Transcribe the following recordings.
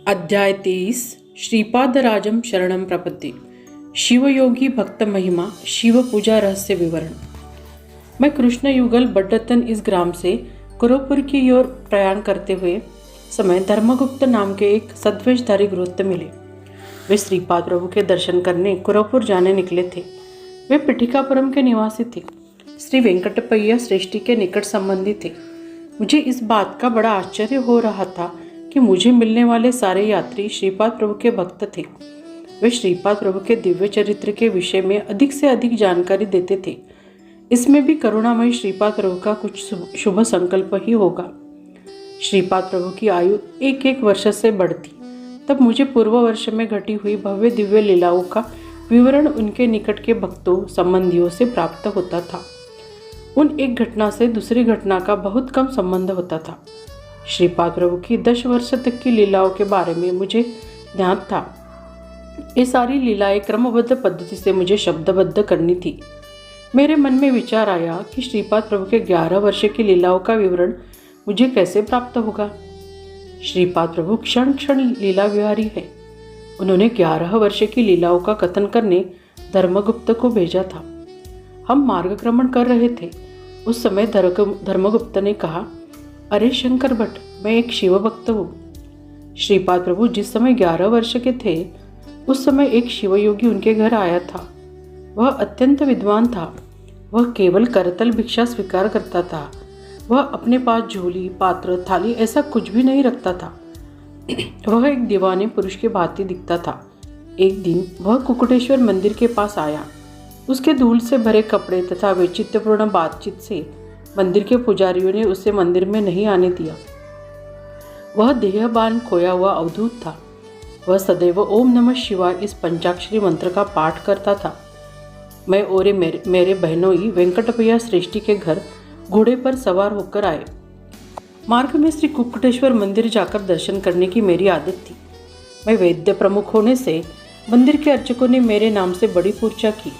अध्याय 23 श्रीपादराजम शरणम प्रपत्ति। शिवयोगी भक्त महिमा, शिव पूजा रहस्य विवरण। मैं कृष्ण युगल बड्डतन इस ग्राम से कुरुपुर की ओर प्रयाण करते हुए समय धर्मगुप्त नाम के एक सद्वेशधारी गृहस्थ मिले। वे श्रीपाद प्रभु के दर्शन करने कुरुपुर जाने निकले थे। वे पिठिकापुरम के निवासी थे। श्री वेंकटपैया श्रेष्ठी के निकट संबंधी थे। मुझे इस बात का बड़ा आश्चर्य हो रहा था कि मुझे मिलने वाले सारे यात्री श्रीपाद प्रभु के भक्त थे। वे श्रीपाद प्रभु के दिव्य चरित्र के विषय में अधिक से अधिक जानकारी देते थे। इसमें भी करुणामय श्रीपाद प्रभु का कुछ शुभ संकल्प ही होगा। श्रीपाद प्रभु की आयु एक एक वर्ष से बढ़ती, तब मुझे पूर्व वर्ष में घटी हुई भव्य दिव्य लीलाओं का विवरण उनके निकट के भक्तों संबंधियों से प्राप्त होता था। उन एक घटना से दूसरी घटना का बहुत कम संबंध होता था। श्रीपाद प्रभु की 10 वर्ष तक की लीलाओं के बारे में मुझे ध्यान था। ये सारी लीलाएं क्रमबद्ध पद्धति से मुझे शब्दबद्ध करनी थी। मेरे मन में विचार आया कि श्रीपाद प्रभु के 11 वर्ष की लीलाओं का विवरण मुझे कैसे प्राप्त होगा। श्रीपाद प्रभु क्षण क्षण लीला विहारी है। उन्होंने 11 वर्ष की लीलाओं का कथन करने धर्मगुप्त को भेजा था। हम मार्गक्रमण कर रहे थे। उस समय धर्मगुप्त ने कहा, अरे शंकर भट्ट, मैं एक शिव भक्त हूँ। श्रीपाद प्रभु जिस समय 11 वर्ष के थे, उस समय एक शिवयोगी उनके घर आया था। वह अत्यंत विद्वान था। वह केवल करतल भिक्षा स्वीकार करता था। वह अपने पास झोली, पात्र, थाली ऐसा कुछ भी नहीं रखता था। वह एक दीवाने पुरुष के भांति दिखता था। एक दिन वह कुकुटेश्वर मंदिर के पास आया। उसके धूल से भरे कपड़े तथा वैचित्रपूर्ण बातचीत से मंदिर के पुजारियों ने उसे मंदिर में नहीं आने दिया। वह देहबान खोया हुआ अवधूत था। वह सदैव ओम नमः शिवाय इस पंचाक्षरी मंत्र का पाठ करता था। मैं और मेरे बहनोई वेंकटपैया श्रेष्ठी के घर घोड़े पर सवार होकर आए। मार्ग में श्री कुक्कुटेश्वर मंदिर जाकर दर्शन करने की मेरी आदत थी। मैं वैद्य प्रमुख होने से मंदिर के अर्चकों ने मेरे नाम से बड़ी पूर्जा की।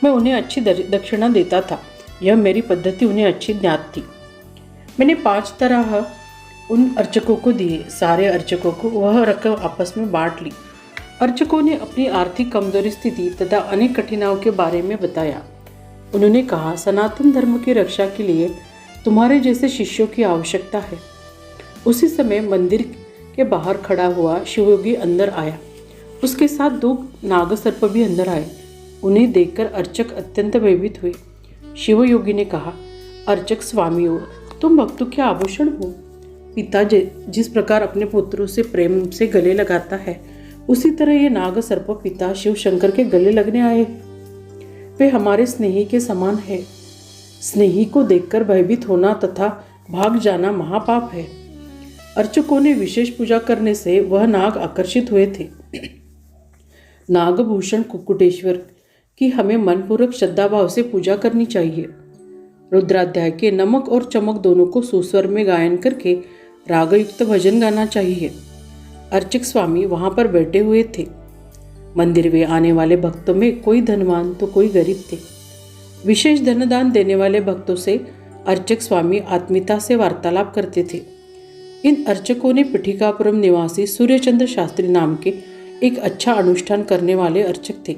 मैं उन्हें अच्छी दक्षिणा देता था। यह मेरी पद्धति उन्हें अच्छी ज्ञात थी। मैंने 5 तरह उन अर्चकों को दिए। सारे अर्चकों को वह रकम आपस में बांट ली। अर्चकों ने अपनी आर्थिक कमजोरी स्थिति तथा अनेक कठिनाइयों के बारे में बताया। उन्होंने कहा, सनातन धर्म की रक्षा के लिए तुम्हारे जैसे शिष्यों की आवश्यकता है। उसी समय मंदिर के बाहर खड़ा हुआ शिवयोगी अंदर आया। उसके साथ 2 नागसर्प भी अंदर आए। उन्हें देखकर अर्चक अत्यंत भयभीत हुए। शिवयोगी ने कहा, अर्चक स्वामियों, तुम भक्तों के आभूषण हो। पिता जिस प्रकार अपने पुत्रों से प्रेम से गले लगाता है, उसी तरह ये नाग सर्प पिता शिव शंकर के गले लगने आए। वे हमारे स्नेही के समान है। स्नेही को देखकर भयभीत होना तथा भाग जाना महापाप है। अर्चकों ने विशेष पूजा करने से वह नाग आकर्षित हुए थे। नागभूषण कुक्कुटेश्वर कि हमें मनपूर्वक श्रद्धाभाव से पूजा करनी चाहिए। रुद्राध्याय के नमक और चमक दोनों को सुस्वर में गायन करके रागयुक्त भजन गाना चाहिए। अर्चक स्वामी वहां पर बैठे हुए थे। मंदिर में आने वाले भक्तों में कोई धनवान तो कोई गरीब थे। विशेष धनदान देने वाले भक्तों से अर्चक स्वामी आत्मीयता से वार्तालाप करते थे। इन अर्चकों ने पिठिकापुरम निवासी सूर्यचंद्र शास्त्री नाम के एक अच्छा अनुष्ठान करने वाले अर्चक थे।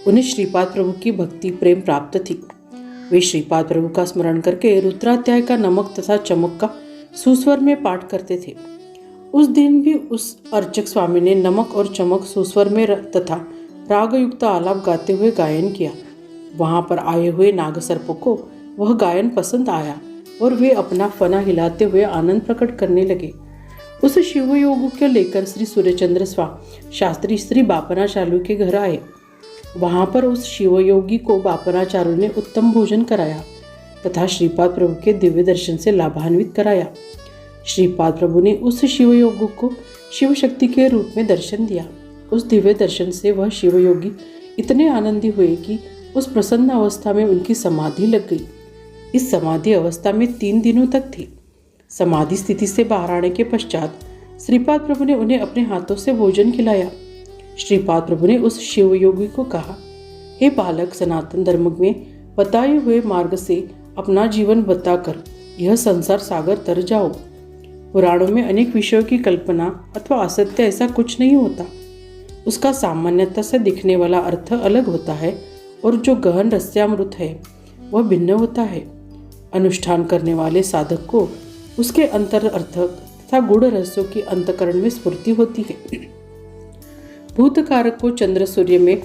उन्हें श्रीपाद प्रभु की भक्ति प्रेम प्राप्त थी। वे श्रीपाद प्रभु का स्मरण करके रुद्राध्याय का नमक तथा चमक का सुस्वर में पाठ करते थे। उस दिन भी उस अर्चक स्वामी ने नमक और चमक सुस्वर में तथा रागयुक्त आलाप गाते हुए गायन किया। वहां पर आए हुए नागसर्पों को वह गायन पसंद आया और वे अपना फना हिलाते हुए आनंद प्रकट करने लगे। उस शिवयोग को लेकर श्री सूर्यचंद्र शास्त्री श्री बापनाचार्य के घर आए। वहां पर उस शिवयोगी को बापनाचार्य ने उत्तम भोजन कराया तथा श्रीपाद प्रभु के दिव्य दर्शन से लाभान्वित कराया। श्रीपाद प्रभु ने उस शिवयोगी को शिव शक्ति के रूप में दर्शन दिया। उस दिव्य दर्शन से वह शिवयोगी इतने आनंदी हुए कि उस प्रसन्न अवस्था में उनकी समाधि लग गई। इस समाधि अवस्था में 3 दिनों तक थी। समाधि स्थिति से बाहर आने के पश्चात श्रीपाद प्रभु ने उन्हें अपने हाथों से भोजन खिलाया। श्रीपाद प्रभु ने उस शिवयोगी को कहा, हे बालक, सनातन धर्म में बताए हुए मार्ग से अपना जीवन बताकर यह संसार सागर तर जाओ। पुराणों में अनेक विषयों की कल्पना अथवा असत्य ऐसा कुछ नहीं होता। उसका सामान्यतः से दिखने वाला अर्थ अलग होता है और जो गहन रहस्यामृत है वह भिन्न होता है। अनुष्ठान करने वाले साधक को उसके अंतर अर्थ तथा गूढ़ रहस्यों की अंतःकरण में स्फूर्ति होती है। भूत कारक को चंद्र सूर्य में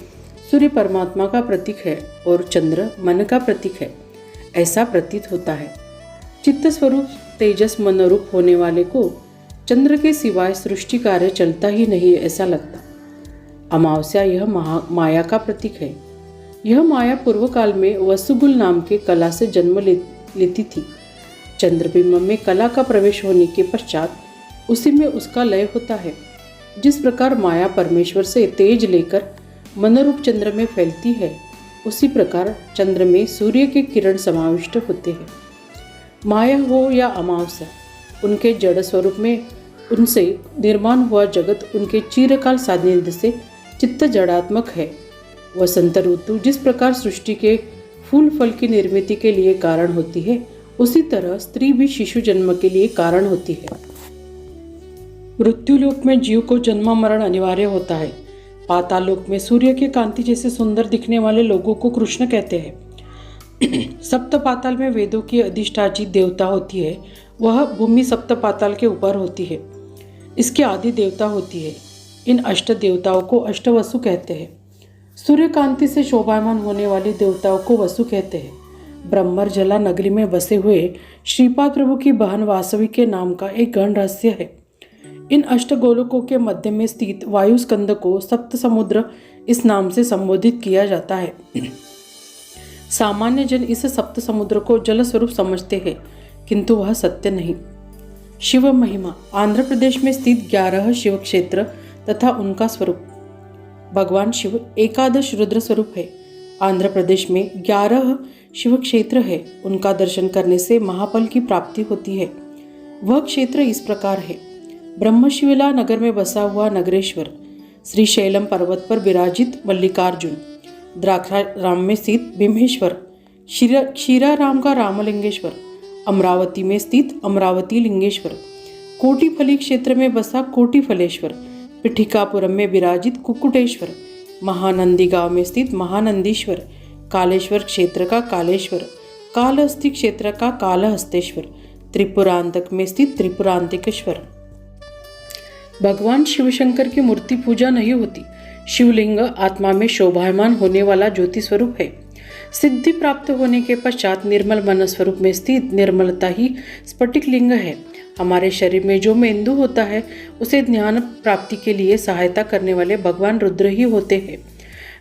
सूर्य परमात्मा का प्रतीक है और चंद्र मन का प्रतीक है, ऐसा प्रतीत होता है। चित्त स्वरूप तेजस मनोरूप होने वाले को चंद्र के सिवाय सृष्टि कार्य चलता ही नहीं ऐसा लगता। अमावस्या यह माया का प्रतीक है। यह माया पूर्व काल में वसुगुल नाम के कला से जन्म लेती थी। चंद्रबिंब में कला का प्रवेश होने के पश्चात उसी में उसका लय होता है। जिस प्रकार माया परमेश्वर से तेज लेकर मनोरूप चंद्र में फैलती है, उसी प्रकार चंद्र में सूर्य के किरण समाविष्ट होते हैं। माया हो या अमावस्या, उनके जड़ स्वरूप में उनसे निर्माण हुआ जगत उनके चिरकाल सानिध्य से चित्त जड़ात्मक है। वसंत ऋतु जिस प्रकार सृष्टि के फूल फल की निर्मिति के लिए कारण होती है, उसी तरह स्त्री भी शिशु जन्म के लिए कारण होती है। मृत्युलोक में जीव को जन्म मरण अनिवार्य होता है। पातालोक में सूर्य की कांति जैसे सुंदर दिखने वाले लोगों को कृष्ण कहते हैं। सप्त पाताल में वेदों की अधिष्ठाची देवता होती है, वह भूमि सप्त पाताल के ऊपर होती है, इसकी आदि देवता होती है। इन अष्ट देवताओं को अष्टवसु कहते हैं। सूर्य कांति से शोभायमान होने वाली देवताओं को वसु कहते हैं। ब्रह्मर जला नगरी में बसे हुए श्रीपाद प्रभु की बहन वासवी के नाम का एक गहन रहस्य है। इन अष्ट गोलोकों के मध्य में स्थित वायु स्कंद को सप्त समुद्र इस नाम से संबोधित किया जाता है। सामान्य जन इस सप्त समुद्र को जल स्वरूप समझते हैं, किंतु वह सत्य नहीं। शिव महिमा। आंध्र प्रदेश में स्थित 11 शिव क्षेत्र तथा उनका स्वरूप। भगवान शिव एकादश रुद्र स्वरूप है। आंध्र प्रदेश में 11 शिव क्षेत्र है। उनका दर्शन करने से महाफल की प्राप्ति होती है। वह क्षेत्र इस प्रकार है। ब्रह्मशिविला नगर में बसा हुआ नगरेश्वर, श्री शैलम पर्वत पर विराजित मल्लिकार्जुन, द्राक्षाराम में स्थित भीमेश्वर, क्षीराराम का रामलिंगेश्वर, अमरावती में स्थित अमरावती लिंगेश्वर, कोटिफली क्षेत्र में बसा कोटिफलेश्वर, पिठिकापुरम में विराजित कुक्कुटेश्वर, महानंदी गांव में स्थित महानंदीश्वर, कालेश्वर क्षेत्र का कालेश्वर, कालहस्ती क्षेत्र का कालहस्तेश्वर, त्रिपुरांतक में स्थित त्रिपुरांतिकेश्वर। भगवान शिवशंकर की मूर्ति पूजा नहीं होती। शिवलिंग आत्मा में शोभायमान होने वाला ज्योति स्वरूप है। सिद्धि प्राप्त होने के पश्चात निर्मल मन स्वरूप में स्थित निर्मलता ही स्फटिक लिंग है। हमारे शरीर में जो मेंदु होता है, उसे ज्ञान प्राप्ति के लिए सहायता करने वाले भगवान रुद्र ही होते हैं।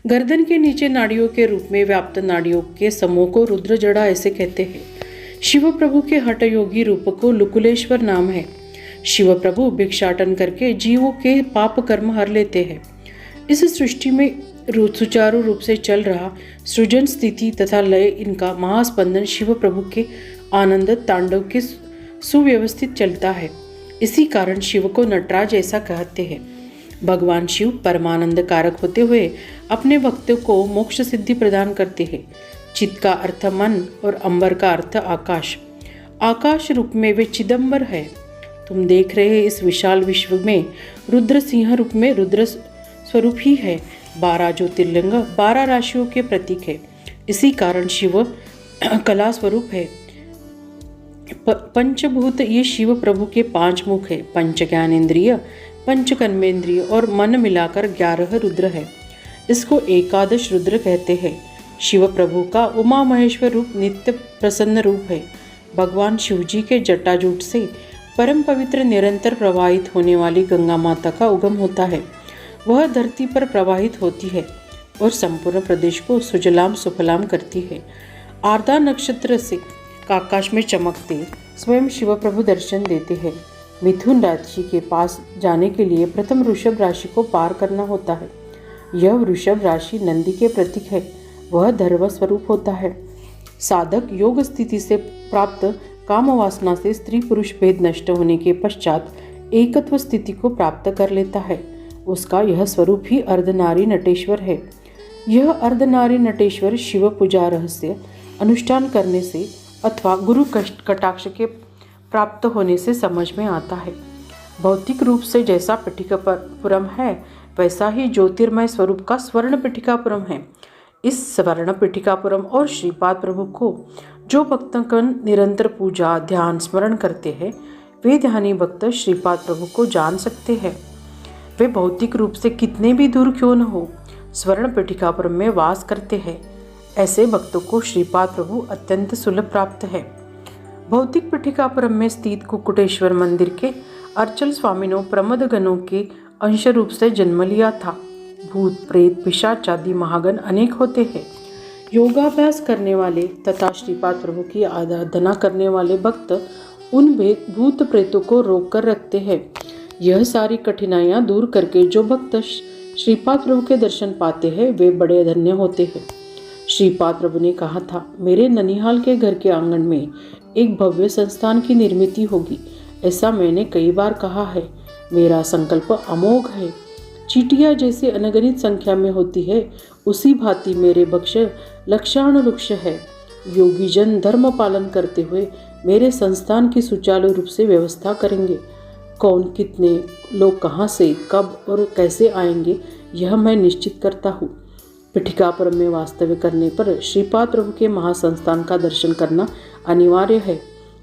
गर्दन के नीचे नाड़ियों के रूप में व्याप्त नाड़ियों के समूह को रुद्र जड़ा ऐसे कहते हैं। शिव प्रभु के हठ योगी रूप को लुकुलेश्वर नाम है। शिव प्रभु भिक्षाटन करके जीवों के पाप कर्म हर लेते हैं। इस सृष्टि में सुचारू रूप से चल रहा सृजन, स्थिति तथा लय, इनका महास्पंदन शिव प्रभु के आनंद तांडव के सुव्यवस्थित चलता है। इसी कारण शिव को नटराज ऐसा कहते हैं। भगवान शिव परमानंद कारक होते हुए अपने भक्तों को मोक्ष सिद्धि प्रदान करते हैं। चित का अर्थ मन और अंबर का अर्थ आकाश। आकाश रूप में वे चिदंबर है। तुम देख रहे इस विशाल विश्व में रुद्र सिंह रूप में रुद्र स्वरूप ही है। 12 ज्योतिर्लिंग 12 राशियों के प्रतीक है। इसी कारण शिव कला स्वरूप है। पंचभूत ये शिव प्रभु के 5 मुख है। पंच ज्ञानेन्द्रिय, पंच कर्मेंद्रिय और मन मिलाकर 11 रुद्र है। इसको एकादश रुद्र कहते हैं। शिव प्रभु का उमा महेश्वर रूप नित्य प्रसन्न रूप है। भगवान शिवजी के जटाजूट से परम पवित्र निरंतर प्रवाहित होने वाली गंगा माता का उगम होता है। वह धरती पर प्रवाहित होती है और संपूर्ण प्रदेश को सुजलाम सुफलाम करती है। आर्द्रा नक्षत्र से आकाश में चमकते स्वयं शिव प्रभु दर्शन देते हैं। मिथुन राशि के पास जाने के लिए प्रथम वृषभ राशि को पार करना होता है। यह वृषभ राशि नंदी के प्रतीक है। वह धर्म स्वरूप होता है। साधक योग स्थिति से प्राप्त काम वासना से स्त्री पुरुष भेद नष्ट होने के पश्चात एकत्व स्थिति को प्राप्त कर लेता है। उसका यह स्वरूप ही अर्धनारी नटेश्वर है। यह अर्धनारी नटेश्वर शिव पूजा रहस्य अनुष्ठान करने से अथवा गुरु कटाक्ष के प्राप्त होने से समझ में आता है। भौतिक रूप से जैसा पिठिकापुरम है वैसा ही ज्योतिर्मय स्वरूप का स्वर्ण पिठिकापुरम है। इस स्वर्ण पिठिकापुरम और श्रीपाद प्रभु को जो भक्तगण निरंतर पूजा ध्यान स्मरण करते हैं वे ध्यानी भक्त श्रीपाद प्रभु को जान सकते हैं। वे भौतिक रूप से कितने भी दूर क्यों न हो स्वर्ण पिठिकापुरम में वास करते हैं। ऐसे भक्तों को श्रीपाद प्रभु अत्यंत सुलभ प्राप्त है। भौतिक पिठिकापुरम में स्थित कुक्कुटेश्वर मंदिर के अर्चल स्वामिनों प्रमदगणों के अंश रूप से जन्म लिया था। भूत प्रेत पिशाच आदि महागण अनेक होते हैं। योगाभ्यास करने वाले तथा श्रीपाद प्रभु की आराधना करने वाले भक्त उन भूत प्रेतों को रोक कर रखते हैं। यह सारी कठिनाइयां दूर करके जो भक्त श्रीपाद प्रभु के दर्शन पाते हैं वे बड़े धन्य होते हैं। श्रीपाद प्रभु ने कहा था, मेरे ननिहाल के घर के आंगन में एक भव्य संस्थान की निर्मित होगी। ऐसा मैंने कई बार कहा है। मेरा संकल्प अमोघ है। चींटियां जैसे अनगणित संख्या में होती है उसी भांति मेरे भक्ष लक्षानुलक्ष है। योगी जन धर्म पालन करते हुए मेरे संस्थान की सुचारू रूप से व्यवस्था करेंगे। कौन कितने लोग कहाँ से कब और कैसे आएंगे यह मैं निश्चित करता हूँ। पिठिकापुरम में वास्तव्य करने पर श्रीपाद प्रभु के महासंस्थान का दर्शन करना अनिवार्य है।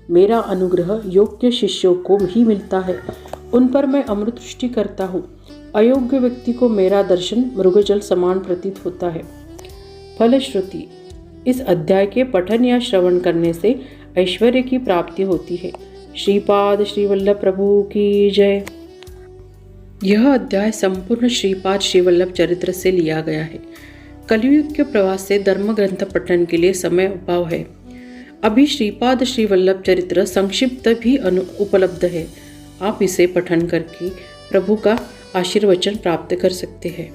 मेरा अनुग्रह योग्य शिष्यों को ही मिलता है। उन पर मैं अमृत वृष्टि करता हूँ। अयोग्य व्यक्ति को मेरा दर्शन मृगजल समान प्रतीत होता है। फलश्रुति, इस अध्याय के पठन या श्रवण करने से ऐश्वर्य की प्राप्ति होती है। श्रीपाद श्रीवल्लभ प्रभु की जय। यह अध्याय संपूर्ण श्रीपाद श्रीवल्लभ चरित्र से लिया गया है। कलियुग के प्रवास से धर्म ग्रंथ पठन के लिए समय अभाव है। अभी श्रीपाद श्रीवल्लभ चरित्र संक्षिप्त भी उपलब्ध है। आप इसे पठन करके प्रभु का आशीर्वचन प्राप्त कर सकते हैं।